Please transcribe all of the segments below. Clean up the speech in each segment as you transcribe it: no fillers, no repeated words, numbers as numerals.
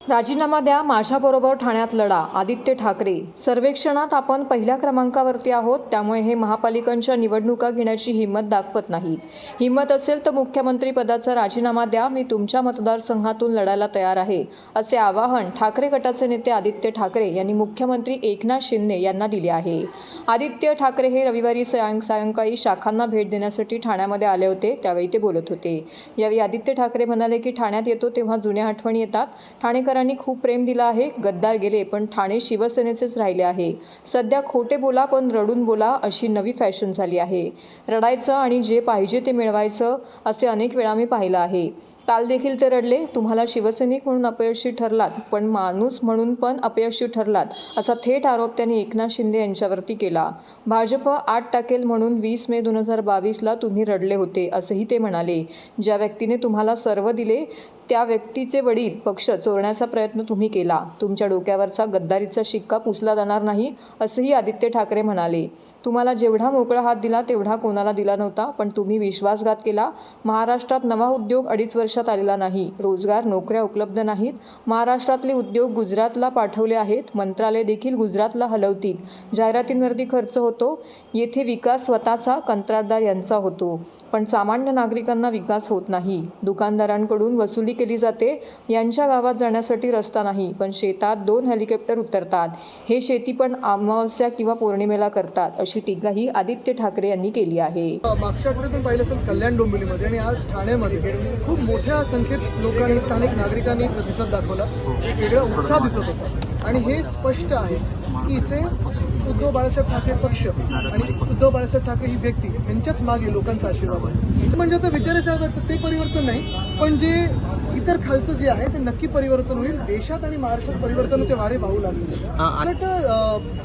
राजीनामा द्या, माझ्याबरोबर ठाण्यात लढा. आदित्य ठाकरे. सर्वेक्षणात आपण पहिल्या क्रमांकावरती आहोत, त्यामुळे हे महापालिकांच्या निवडणुका घेण्याची हिंमत दाखवत नाहीत. हिंमत असेल तर मुख्यमंत्री पदाचा राजीनामा द्या, मी तुमच्या मतदारसंघातून लढायला तयार आहे, असे आवाहन ठाकरे गटाचे नेते आदित्य ठाकरे यांनी मुख्यमंत्री एकनाथ शिंदे यांना दिले आहे. आदित्य ठाकरे हे रविवारी सायंकाळी शाखांना भेट देण्यासाठी ठाण्यामध्ये आले होते, त्यावेळी ते बोलत होते. यावेळी आदित्य ठाकरे म्हणाले की ठाण्यात येतो तेव्हा जुन्या आठवणी येतात. ठाणेकरांनी खूप प्रेम दिलं आहे. गद्दार गेले पण ठाणे शिवसेनेचेच राहिले आहे. सध्या खोटे बोला पण रडून बोला अशी नवी फॅशन झाली आहे. रडायचं आणि जे पाहिजे ते मिळवायचं असे अनेक वेळा मी पाहिलं आहे. काल देखील ते रडले. तुम्हाला शिवसैनिक म्हणून अपयशी ठरलात, पण माणूस म्हणून पण अपयशी ठरलात, असा थेट आरोप त्यांनी एकनाथ शिंदे यांच्यावरती केला. भाजप आत टाकेल म्हणून 20 मे 2022ला तुम्ही रडले होते, असंही ते म्हणाले. ज्या व्यक्तीने तुम्हाला सर्व दिले त्या व्यक्तीचे वडील पक्ष चोरण्याचा प्रयत्न तुम्ही केला. तुमच्या डोक्यावरचा गद्दारीचा शिक्का पुसला जाणार नाही, असंही आदित्य ठाकरे म्हणाले. तुम्हाला जेवढा मोकळा हात दिला तेवढा कोणाला दिला नव्हता, पण तुम्ही विश्वासघात केला. महाराष्ट्रात नवा उद्योग 2.5 वर्षात आलेला नाही. रोजगार, नोकऱ्या उपलब्ध नाहीत. महाराष्ट्रातले उद्योग गुजरातला पाठवले आहेत. मंत्रालय देखील गुजरातला हलवतील. जाहिरातींवरती खर्च होतो. येथे विकास स्वतःचा, कंत्राटदार यांचा होतो, पण सामान्य नागरिकांना विकास होत नाही. दुकानदारांकडून वसुली केली जाते. यांच्या गावात जाण्यासाठी रस्ता नाही, पण शेतात 2 हेलिकॉप्टर उतरतात. हे शेती पण अमावस्या किंवा पौर्णिमेला करतात, अशी टीकाही आदित्य ठाकरे यांनी केली आहे. मागच्या आठवड्यातून पाहिलं असेल कल्याण डोंबिवलीमध्ये आणि आज ठाण्यामध्ये खूप मोठ्या संख्येत लोकांनी, स्थानिक नागरिकांनी प्रतिसाद दाखवला. एक वेगळा उत्साह दिसत होता आणि हे स्पष्ट आहे की इथे उद्धव बाळासाहेब ठाकरे पक्ष आणि उद्धव बाळासाहेब ठाकरे ही व्यक्ती यांच्याच मागे लोकांचा आशीर्वाद आहे. म्हणजे आता विचारायचं ते परिवर्तन नाही, पण जे इतर खालचं जे आहे ते नक्की परिवर्तन होईल. देशात आणि महाराष्ट्रात परिवर्तनाचे वारे वाहू लागले.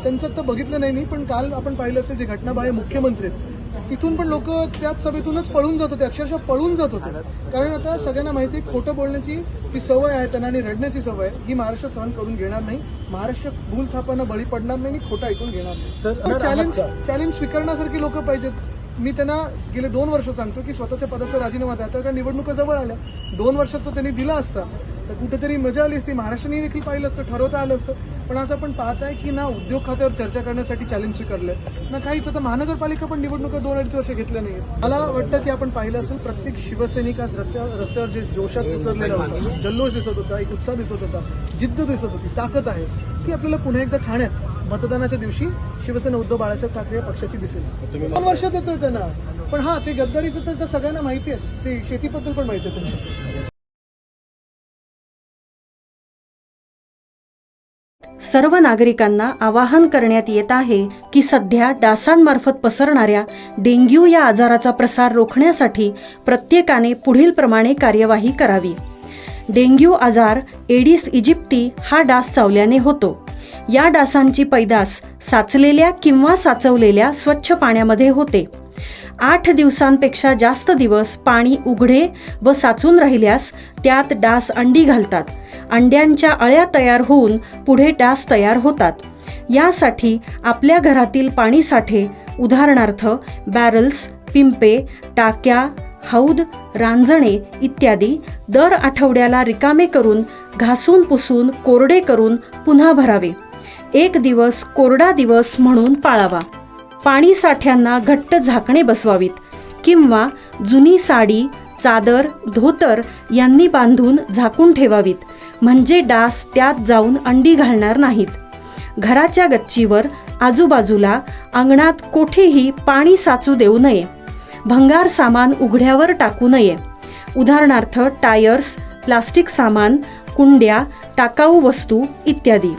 त्यांचं तर बघितलं नाही मी, पण काल आपण पाहिलं असेल जे घटनाबाह्य मुख्यमंत्री आहेत तिथून पण लोक त्याच सभेतूनच पळून जात होते, अक्षरशः पळून जात होते. कारण आता सगळ्यांना माहिती आहे खोटं बोलण्याची ती सवय आहे त्यांना आणि रडण्याची सवय आहे, ही महाराष्ट्र सहन करून घेणार नाही. महाराष्ट्र भूल थापांना बळी पडणार नाही आणि खोटं ऐकून घेणार नाही. चॅलेंज स्वीकारण्यासारखी लोक पाहिजेत. मी त्यांना गेले 2 वर्ष सांगतो की स्वतःच्या पदाचा राजीनामा द्या. आता निवडणुका जवळ आल्या, 2 वर्षाचं त्यांनी दिला असता तर कुठेतरी मजा आली असती, महाराष्ट्राने देखील पाहिलं असतं, ठरवता आलं असतं. पण आज आपण पाहताय की ना उद्योग खात्यावर चर्चा करण्यासाठी चॅलेंज स्वीकारलंय ना काहीच. आता महानगरपालिका पण निवडणुका 2-2.5 वर्ष घेतल्या नाहीत. मला वाटतं की आपण पाहिलं असेल प्रत्येक शिवसैनिक आज रस्त्यावर जे जोशात उतरलेला होता, जल्लोष दिसत होता, एक उत्साह दिसत होता, जिद्द दिसत होती, ताकद आहे की आपल्याला पुन्हा एकदा ठाण्यात मतदानाच्या दिवशी शिवसेना उद्धव बाळासाहेब ठाकरे या पक्षाची दिसेल. 2 वर्ष देतोय त्यांना, पण हा ते गद्दारीचं तर सगळ्यांना माहिती आहे, ते शेतीबद्दल पण माहिती आहे त्यांना. सर्व नागरिकांना आवाहन करण्यात येत आहे की सध्या डासांमार्फत पसरणाऱ्या डेंग्यू या आजाराचा प्रसार रोखण्यासाठी प्रत्येकाने पुढील प्रमाणे कार्यवाही करावी. डेंग्यू आजार एडिस इजिप्ती हा डास चावल्याने होतो. या डासांची पैदास साचलेल्या किंवा साचवलेल्या स्वच्छ पाण्यामध्ये होते. 8 दिवसांपेक्षा जास्त दिवस पाणी उघडे व साचून राहिल्यास त्यात डास अंडी घालतात. अंड्यांच्या अळ्या तयार होऊन पुढे डास तयार होतात. यासाठी आपल्या घरातील पाणीसाठे, उदाहरणार्थ बॅरल्स, पिंपे, टाक्या, हौद, रांजणे इत्यादी दर आठवड्याला रिकामे करून घासून पुसून कोरडे करून पुन्हा भरावे. 1 दिवस कोरडा दिवस म्हणून पाळावा. पाणी साठ्यांना घट्ट झाकणे बसवावीत किंवा जुनी साडी, चादर, धोतर यांनी बांधून झाकून ठेवावीत, म्हणजे डास त्यात जाऊन अंडी घालणार नाहीत. घराच्या गच्चीवर, आजूबाजूला, अंगणात कोठेही पाणी साचू देऊ नये. भंगार सामान उघड्यावर टाकू नये, उदाहरणार्थ टायर्स, प्लास्टिक सामान, कुंड्या, टाकाऊ वस्तू इत्यादी.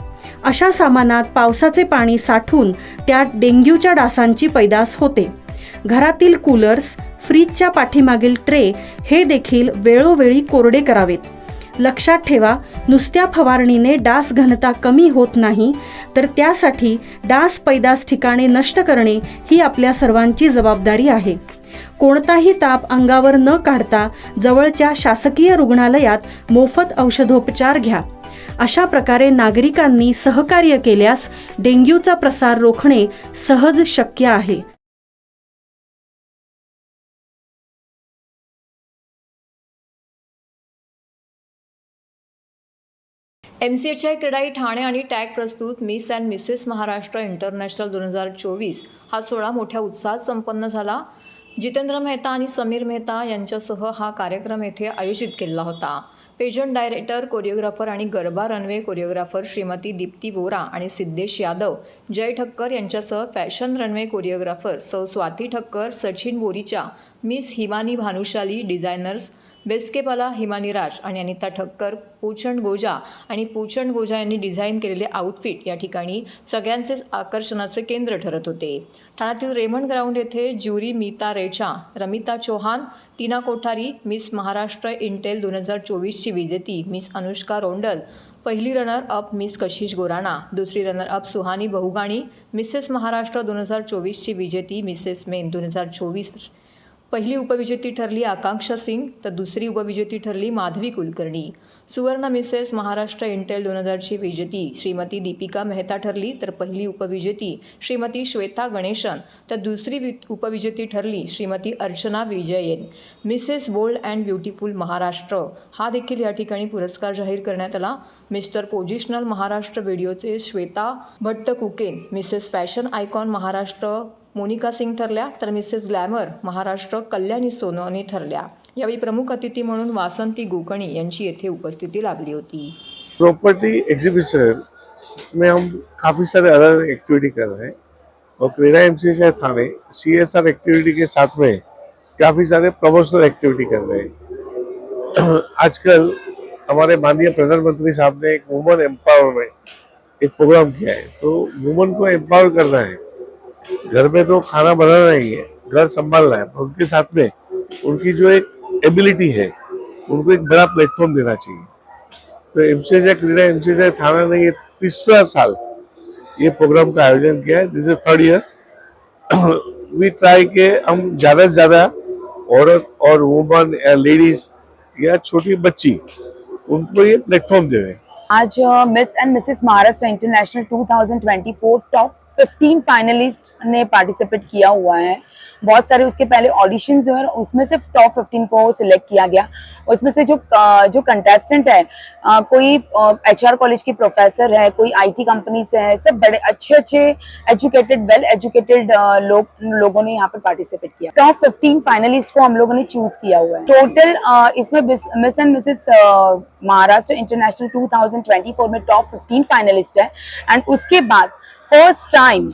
अशा सामानात पावसाचे पाणी साठून त्यात डेंग्यूच्या डासांची पैदास होते. घरातील कूलर्स, फ्रीजच्या पाठीमागील ट्रे हे देखील वेळोवेळी कोरडे करावेत. लक्षात ठेवा, नुसत्या फवारणीने डास घनता कमी होत नाही, तर त्यासाठी डास पैदास ठिकाणे नष्ट करणे ही आपल्या सर्वांची जबाबदारी आहे. कोणताही ताप अंगावर न काढता जवळच्या शासकीय रुग्णालयात मोफत औषधोपचार घ्या. अशा प्रकारे नागरिकांनी सहकार्य केल्यास डेंग्यूचा प्रसार रोखणे सहज शक्य आहे. MCHI क्रीडाई ठाणे आणि टॅग प्रस्तुत miss and Mrs Maharashtra international 2024 हा सोहळा मोठ्या उत्साहात संपन्न झाला. जितेंद्र मेहता आणि समीर मेहता यांच्यासह हा कार्यक्रम येथे आयोजित केला होता. पेजंट डायरेक्टर, कोरिओग्राफर आणि गरबा रनवे कोरिओग्राफर श्रीमती दीप्ती वोरा आणि सिद्धेश यादव, जय ठक्कर यांच्यासह फॅशन रनवे कोरिओग्राफर सौ स्वाती ठक्कर, सचिन बोरीचा, मिस हिमानी भानुशाली, डिझायनर्स बेस्केपाला हिमानी राज आणि अनिता ठक्कर, पूचंड गोजा आणि पूचंड गोजा यांनी डिझाईन केलेले आउटफिट या ठिकाणी सगळ्यांचेच आकर्षणाचे केंद्र ठरत होते. ठाण्यातील रेमंड ग्राउंड येथे ज्युरी मीता रेचा, रमिता चौहान, टीना कोठारी, मिस महाराष्ट्र इंटेल 2024ची विजेती मिस अनुष्का रोंडल, पहिली runner up miss Kashish Gorana, दुसरी runner up Suhani Bahugani, Mrs Maharashtra 2024ची विजेती मिसेस मेन 2024, पहिली उपविजेती ठरली आकांक्षा सिंग तर दुसरी उपविजेती ठरली माधवी कुलकर्णी. सुवर्ण मिसेस महाराष्ट्र इंटेल 2000ची विजेती श्रीमती दीपिका मेहता ठरली तर पहिली उपविजेती श्रीमती श्वेता गणेशन तर दुसरी उपविजेती ठरली Shrimati Archana Vijayan. Mrs bold and beautiful Maharashtra हा देखील या ठिकाणी पुरस्कार जाहीर करण्यात आला. मिस्टर पोझिशनल महाराष्ट्र व्हिडिओचे श्वेता भट्ट कुकेन, Mrs fashion icon Maharashtra Monika Singh ठरल्या तर मिसेस ग्लॅमर महाराष्ट्र कल्याणी सोनवणे ठरल्या. यावेळी प्रमुख अतिथी म्हणून वासंती गोकणी यांची येथे उपस्थिती लाभली होती. प्रॉपर्टी एग्जीबिशन में हम काफ़ी सारे अलग एक्टिविटी कर रहे हैं और क्रीडा एमसीएचआई थाने CSR एक्टिविटी के साथ में काफ़ी सारे प्रमोशनल एक्टिविटी कर रहे हैं. आजकल हमारे माननीय प्रधानमंत्री साहब ने एक वुमन एम्पावरमेंट एक प्रोग्राम किया है. तो वुमन को एम्पावर करना है. घर में तो खाना बनाना ही है, घर संभालना है, पर उनके साथ में उनकी जो एक एबिलिटी है उनको एक बड़ा प्लेटफॉर्म देना चाहिए. तो एमसीएचआई क्रीडा एमसीएचआई थाना ने ये 3रा साल ये प्रोग्राम का आयोजन किया है. This is 3rd year. We try के हम ज़्यादा से ज़्यादा औरत और वुमन या लेडीज या छोटी बच्ची उनको ये प्लेटफॉर्म देवे. आज miss and Mrs Maharashtra international 2024 top 15 finalist ने पार्टिसिपेट किया हुआ है. बहुत सारे उसके पहले ऑडिशंस जो है उसमें से टॉप 15 को सिलेक्ट किया गया. उसमें से जो कंटेस्टेंट है कोई HR कॉलेज की प्रोफेसर है, कोई IT कंपनी से है, सब बड़े अच्छे एजुकेटेड वेल एजुकेटेड लोगों ने यहाँ पर पार्टिसिपेट किया. टॉप 15 फाइनलिस्ट को हम लोगों ने चूज किया हुआ है. टोटल इसमें miss and Mrs Maharashtra international 2024 में टॉप 15 फाइनलिस्ट है. एंड उसके बाद first time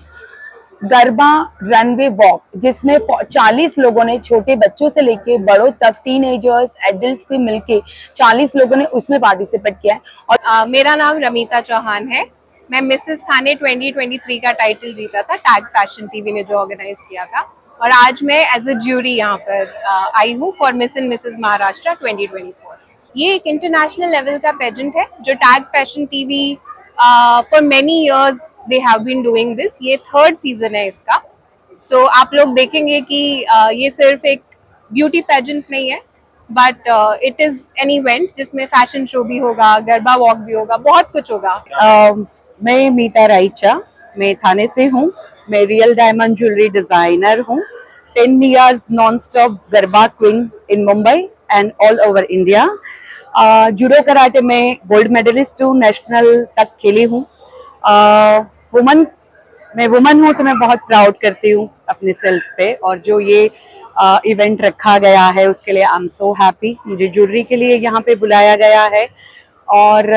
garba runway walk जिसमें 40 लोगों ने, छोटे बच्चों से लेके बड़ों तक, टीनेजर्स एडल्ट्स को मिलके 40 लोगों ने उसमें पार्टिसिपेट किया है. और मेरा नाम रमिता चौहान है. मैं मिसेस थाने 2023 का टाइटल जीता था. टैग फैशन टीवी ने जो ऑर्गेनाइज किया था और आज मैं एज अ ज्यूरी यहाँ पर आई हूँ for miss and Mrs Maharashtra 2024. ये एक इंटरनेशनल लेवल का पेजेंट है जो tag fashion TV for many years they have been doing this. ये 3rd सीजन है इसका. सो आप लोग देखेंगे कि ये सिर्फ एक ब्यूटी पेजेंट नहीं है but it is an event जिसमें फैशन शो भी होगा, गरबा वॉक भी होगा, बहुत कुछ होगा. मैं मीता राइचा, मैं थाने से हूँ. मैं रियल डायमंड ज्वेलरी डिजाइनर हूँ. 10 years non stop garba queen in Mumbai end all over India. Judo karate में गोल्ड मेडलिस्ट हूँ, नेशनल तक खेली हूँ. मैं वुमन हूँ तो मैं बहुत प्राउड करती हूँ अपने सेल्फ पे. और जो ये इवेंट रखा गया है उसके लिए आई एम सो हैप्पी. मुझे ज्वेलरी के लिए यहाँ पे बुलाया गया है और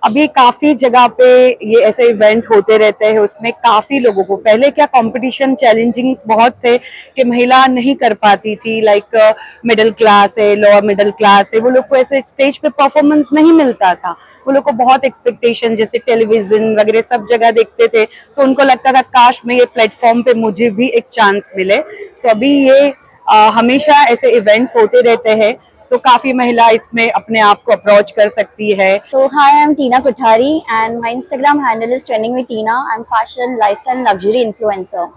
अभी काफी जगह पे ये ऐसे इवेंट होते रहते हैं. उसमें काफी लोगों को पहले क्या कंपटीशन चैलेंजिंग बहुत थे कि महिला नहीं कर पाती थी. लाइक मिडिल क्लास है, लोअर मिडिल क्लास है, वो लोग को ऐसे स्टेज पे परफॉर्मेंस नहीं मिलता था. वो लोग को बहुत एक्सपेक्टेशन, जैसे टेलीविजन वगैरह सब जगह देखते थे तो उनको लगता था काश में ये प्लेटफॉर्म पे मुझे भी एक चांस मिले. तो अभी ये हमेशा ऐसे इवेंट्स होते रहते हैं तो काफी महिला इसमें अपने आप को अप्रोच कर सकती है. So hi, I'm Tina Kothari and my Instagram handle is Trending with Tina. I'm fashion, lifestyle, luxury influencer.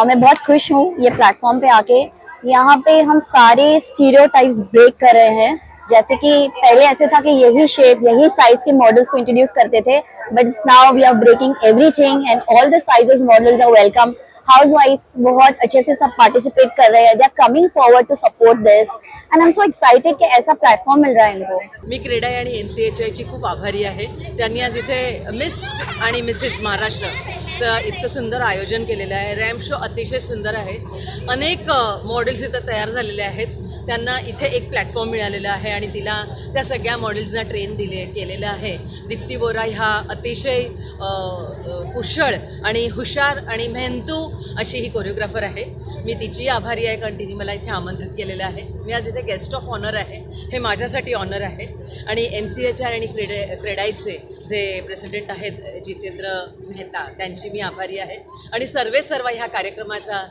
मैं बहुत खुश हूँ ये प्लेटफॉर्म पे आके. यहाँ पे हम सारे स्टीरियोटाइप्स ब्रेक कर रहे हैं जैसे कि पहले ऐसे था कि यही शेप यही साइज के मॉडल्स को इंट्रोड्यूस करते थे, but now we are breaking everything and all the sizes models are welcome. Housewife बहुत अच्छे से सब पार्टिसिपेट कर रहे हैं, they are coming forward to support this and I am so excited कि ऐसा प्लॅटफॉर्म मिल रहा है इनको। मी क्रीडाई आणि MCHIची खूप आभारी आहे। त्यांनी आज इथे मिस आणि मिसेस महाराष्ट्रचं इतकं सुंदर आयोजन केलेलं आहे। रॅम्प शो अतिशय सुंदर आहे। अनेक मॉडेल्स इथं तयार झालेले आहेत। त्यांना इथे एक प्लॅटफॉर्म मिळालेला आहे आणि तिला त्या सगळ्या मॉडेल्सना ट्रेन केलेलं आहे। दीप्ती बोरा ह्या अतिशय कुशळ आणि हुशार आणि मेहनतू अशी ही कोरिओग्राफर आहे। मी तिची आभारी आहे कारण तिने मला इथे आमंत्रित केलेलं आहे। मी आज इथे गेस्ट ऑफ ऑनर आहे, हे माझ्यासाठी ऑनर आहे। आणि MCHI आणि क्रेडाईचे जे प्रेसिडेंट आहेत जितेंद्र मेहता त्यांची मी आभारी आहे। आणि सर्व ह्या कार्यक्रमाचा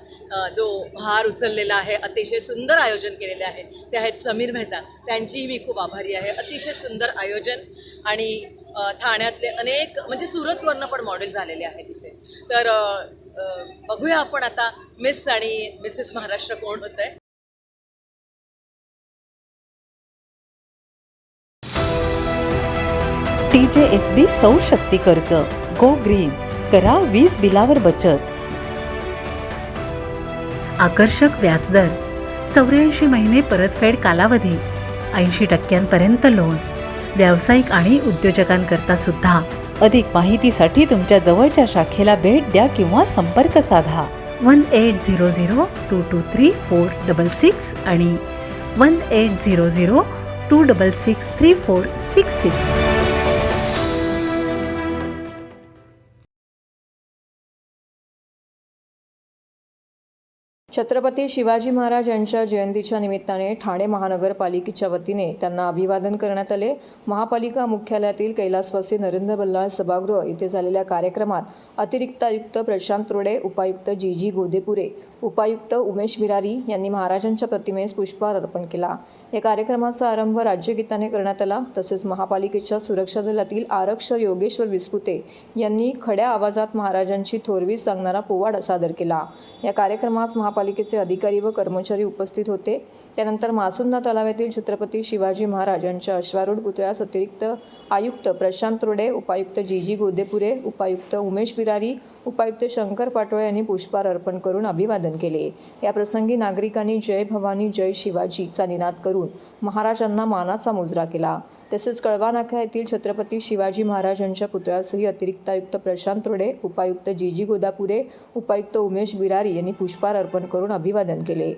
जो भार उचललेला आहे, अतिशय सुंदर आयोजन केलेले आहे ते आहेत समीर मेहता, त्यांचीही मी खूप आभारी आहे। अतिशय सुंदर आयोजन आणि ठाण्यातले अनेक म्हणजे सुरतवरनं पण मॉडेल झालेले आहेत इथे। तर बघूया आपण आता मिस आणि मिसेस महाराष्ट्र कोण होत आहे। TJSB सौर शक्ती कर्ज, गो ग्रीन, करा वीज बिलावर बचत। आकर्षक व्याजदर, 84 महिने परतफेड कालावधी, 80% लोन, व्यावसायिक आणि उद्योजकांकरता सुद्धा। अधिक माहितीसाठी तुमच्या जवळच्या शाखेला भेट द्या किंवा संपर्क साधा 1800-223-466 आणि 1800-266-3466। छत्रपती शिवाजी महाराज यांच्या जयंतीच्या निमित्ताने ठाणे महानगरपालिकेच्या वतीने त्यांना अभिवादन करण्यात आले। महापालिका मुख्यालयातील कैलासवासी नरेंद्र बल्लाळ सभागृह येथे झालेल्या कार्यक्रमात अतिरिक्त आयुक्त प्रशांत रोडे, उपायुक्त GG गोदेपुरे, उपायुक्त उमेश बिरारी यांनी महाराजांच्या प्रतिमेस पुष्पहार अर्पण केला। या कार्यक्रमाचा आरंभ राज्यगीताने करण्यात आला। तसेच महापालिकेच्या सुरक्षा दलातील आरक्षक योगेश्वर विस्पुते यांनी खड्या आवाजात महाराजांची थोरवी सांगणारा पोवाडा सादर केला। या कार्यक्रमास महापालिकेचे अधिकारी व कर्मचारी उपस्थित होते। त्यानंतर मासुंदा तलावातील छत्रपती शिवाजी महाराज यांच्या अश्वारूढ पुतळ्यास अतिरिक्त आयुक्त प्रशांत रोडे, उपायुक्त GG गोदेपुरे, उपायुक्त उमेश बिरारी, उपायुक्त शंकर पाटोळे यांनी पुष्पहार अर्पण करून अभिवादन केले। या प्रसंगी नागरिकांनी जय भवानी जय शिवाजीचा निनाद करून महाराजांना मानाचा मुजरा केला। तसेच कळवा नाका येथील छत्रपती शिवाजी महाराज यांच्या पुतळ्यासही अतिरिक्त आयुक्त प्रशांत रोडे, उपायुक्त GG गोदापुरे, उपायुक्त उमेश बिरारी यांनी पुष्पहार अर्पण करून अभिवादन केले।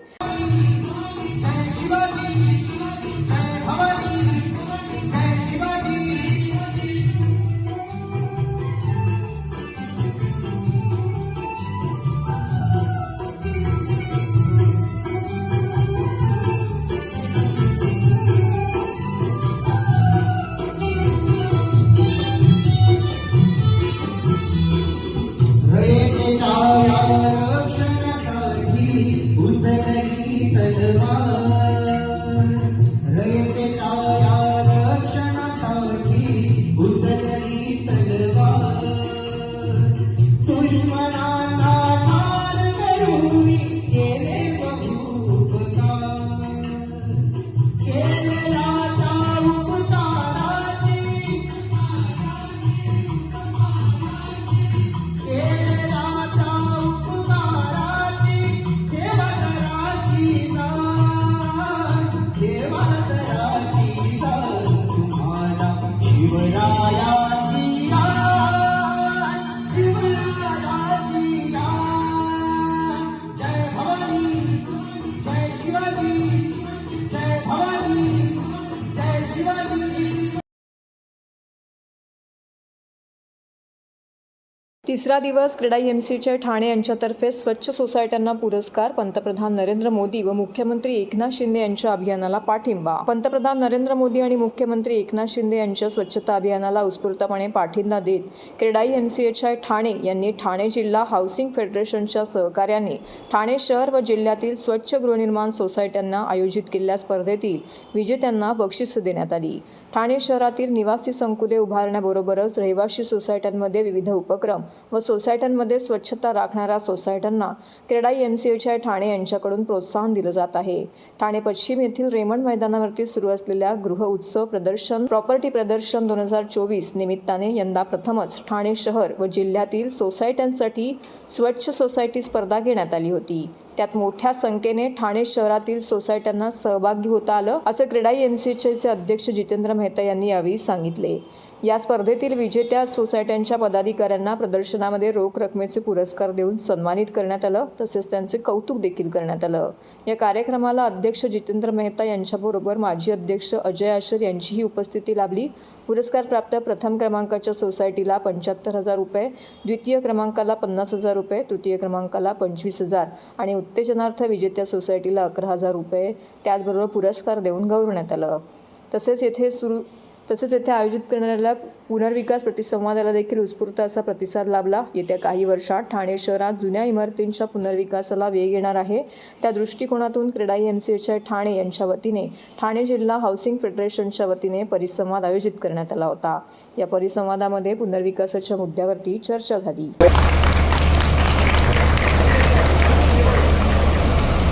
तिसरा दिवस क्रीडाई MCHI ठाणे यांच्यातर्फे स्वच्छ सोसायट्यांना पुरस्कार, पंतप्रधान नरेंद्र मोदी व मुख्यमंत्री एकनाथ शिंदे यांच्या अभियानाला पाठिंबा। पंतप्रधान नरेंद्र मोदी आणि मुख्यमंत्री एकनाथ शिंदे यांच्या स्वच्छता अभियानाला उत्स्फूर्तपणे पाठिंबा देत क्रीडाई MCHI ठाणे यांनी ठाणे जिल्हा हाऊसिंग फेडरेशनच्या सहकार्याने ठाणे शहर व जिल्ह्यातील स्वच्छ गृहनिर्माण सोसायट्यांना आयोजित केलेल्या स्पर्धेतील विजेत्यांना बक्षीस देण्यात आली। ठाणे शहरातील निवासी संकुले उभारण्याबरोबरच रहिवासी सोसायट्यांमध्ये विविध उपक्रम व सोसायट्यांमध्ये स्वच्छता राखणाऱ्या सोसायट्यांना क्रेडाई MCHI ठाणे यांच्याकडून प्रोत्साहन दिलं जात आहे. ठाणे पश्चिम येथील रेमंड मैदानावरती सुरू असलेल्या गृह उत्सव प्रदर्शन प्रॉपर्टी प्रदर्शन 2024 निमित्ताने यंदा प्रथमच ठाणे शहर व जिल्ह्यातील सोसायट्यांसाठी स्वच्छ सोसायटी स्पर्धा घेण्यात आली होती. त्यात मोठ्या संख्येने ठाणे शहरातील सोसायट्यांना सहभागी होता आलं, असं क्रेडाई MCHIचे अध्यक्ष जितेंद्र मेहता यांनी यावेळी सांगितले. या स्पर्धेतील विजेत्या सोसायट्यांच्या पदाधिकाऱ्यांना प्रदर्शनामध्ये रोख रकमेचे पुरस्कार देऊन सन्मानित करण्यात आलं, तसेच त्यांचे कौतुक देखील करण्यात आलं. या कार्यक्रमाला अध्यक्ष जितेंद्र मेहता यांच्याबरोबर माजी अध्यक्ष अजय आशर यांचीही उपस्थिती लाभली. पुरस्कार प्राप्त प्रथम क्रमांकाच्या सोसायटीला 75,000 रुपये, द्वितीय क्रमांकाला 50,000 रुपये, तृतीय क्रमांकाला 25,000 आणि उत्तेजनार्थ विजेत्या सोसायटीला 11,000 रुपये त्याचबरोबर पुरस्कार देऊन गौरवण्यात आलं. तसेच येथे आयोजित करण्यात पुनर्विकास प्रतिसंवादाला देखील उत्स्फूर्त असा प्रतिसाद लाभला. येत्या काही वर्षात ठाणे शहरात जुन्या इमारतींच्या पुनर्विकासाला वेग येणार आहे. त्या दृष्टिकोनातून क्रेडाई MCHI ठाणे यांच्या वतीने ठाणे जिल्हा हाऊसिंग फेडरेशनच्या वतीने परिसंवाद आयोजित करण्यात आला होता. या परिसंवादामध्ये पुनर्विकासाच्या मुद्द्यावरती चर्चा झाली.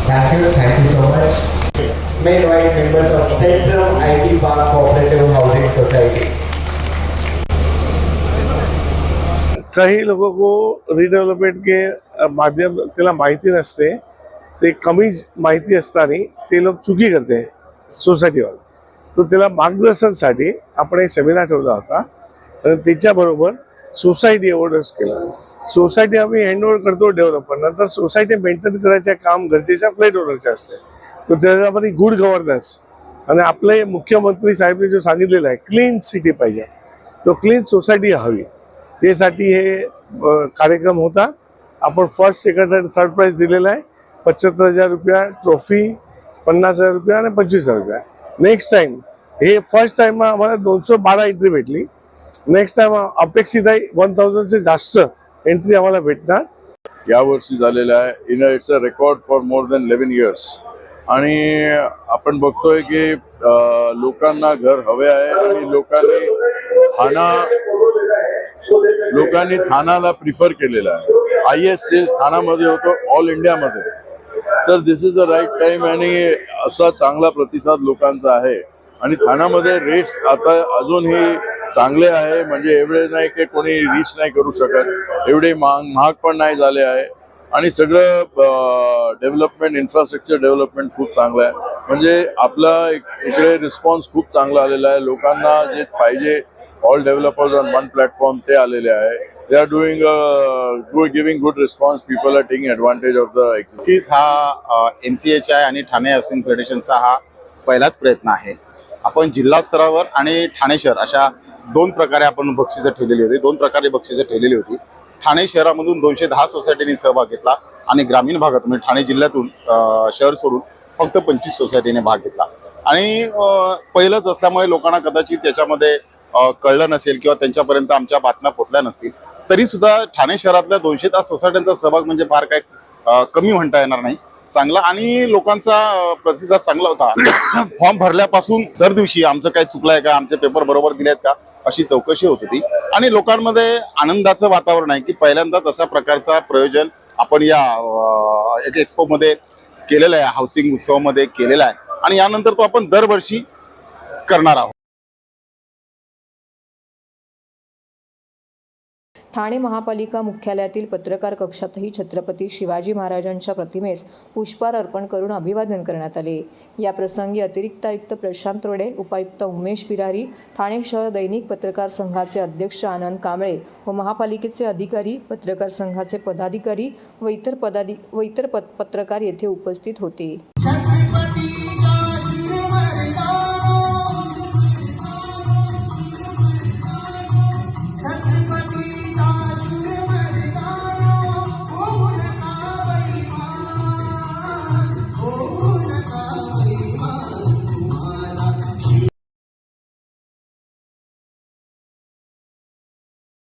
Thank you so much. May invite members of Centrum IT Park Cooperative Housing Society. कई लोगों को रिडेव्हलपमेंट के माध्यम त्याला माहिती नसते, ते कमी माहिती असताना ते लोक चुकी करते सोसायटीवर. तो त्याला मार्गदर्शनासाठी आपण एक सेमिनार ठेवला होता आणि त्याच्याबरोबर सोसायटी अवॉर्ड्स केलं. सोसायटी आम्ही हँडओव्हर करतो डेव्हलपर, नंतर सोसायटी मेंटेन करायचे काम गरजेच्या फ्लॅट ओनरचे असते. तर त्याच्यामध्ये गुड गव्हर्नन्स आणि आपले मुख्यमंत्री साहेबांनी जो सांगितलेलं आहे क्लीन सिटी पाहिजे, तो क्लीन सोसायटी हवी. त्यासाठी हे कार्यक्रम होता. आपण फर्स्ट, सेकंड आणि थर्ड प्राइज दिलेला आहे. 75,000 रुपया ट्रॉफी, 50,000 रुपया आणि 25,000 रुपया. नेक्स्ट टाइम हे फर्स्ट टाइम आम्हाला 212 एंट्री भेटली. नेक्स्ट टाइम अपेक्षित आहे 1000चे जास्त एंट्री आम्हाला भेटणार. यावर्षी झालेला आहे. It's a record for more than 11 years. आणि आपण बघतोय की लोकांना घर हवे आहे आणि लोकांनी ठाण्याला प्रिफर केलेलं आहे. IS सेल्स ठाण्यामध्ये होतो ऑल इंडियामध्ये. तर दिस इज द राईट टाइम आणि असा चांगला प्रतिसाद लोकांचा आहे. आणि ठाण्यामध्ये रेट्स आता अजूनही चांगले आहे, म्हणजे एवढे नाही की कोणी रीच नाही करू शकत, एवढे महाग पण नाही झाले आहे. आणि सगळं डेव्हलपमेंट, इन्फ्रास्ट्रक्चर डेव्हलपमेंट खूप चांगलं आहे. म्हणजे आपला इकडे रिस्पॉन्स खूप चांगला आलेला आहे. लोकांना जे पाहिजे all developers on one platform ते आलेले आहे. They are giving good response. People are taking advantage of the executive. हा MCHI आणि ठाणे हाऊसिंग फेडरेशनचा हा पहिलाच प्रयत्न आहे. आपण जिल्हा स्तरावर आणि ठाणे शहर अशा 2 प्रकारे आपण बक्षिसं ठेवलेली होती. 2 प्रकारे बक्षिसं ठेवलेली होती. ठाणे शहरामधून 210 सोसायटीने सहभाग घेतला आणि ग्रामीण भागातून म्हणजे ठाणे जिल्ह्यातून शहर सोडून फक्त 25 सोसायटीने भाग घेतला. आणि पहिलंच असल्यामुळे लोकांना कदाचित त्याच्यामध्ये कळलं नसेल किंवा त्यांच्यापर्यंत आमच्या बातम्या पोहोचल्या नसतील. तरी सुद्धा ठाणे शहरातल्या 210 सोसायट्यांचा सहभाग म्हणजे फार काय कमी म्हणता येणार नाही. चांगला आणि लोकांचा प्रतिसाद चांगला होता. फॉर्म भरल्यापासून दर दिवशी आमचं काय चुकलंय का, आमचे पेपर बरोबर दिलेत का, अशी चौकशी होत होती. आणि लोकांमध्ये आनंदाचं वातावरण आहे की पहिल्यांदाच अशा प्रकारचा प्रयोजन आपण या एक्सपोमध्ये केलेलं आहे, हाऊसिंग उत्सवामध्ये केलेला आहे. आणि यानंतर तो आपण दरवर्षी करणार आहोत. ठाणे महापालिका मुख्यालयातील पत्रकार कक्षातही छत्रपती शिवाजी महाराजांच्या प्रतिमेस पुष्पहार अर्पण करून अभिवादन करण्यात आले. या प्रसंगी अतिरिक्त आयुक्त प्रशांत रोडे, उपायुक्त उमेश बिरारी, ठाणे शहर दैनिक पत्रकार संघाचे अध्यक्ष आनंद कांबळे व महापालिकेचे अधिकारी, पत्रकार संघाचे पदाधिकारी व इतर पत्रकार येथे उपस्थित होते.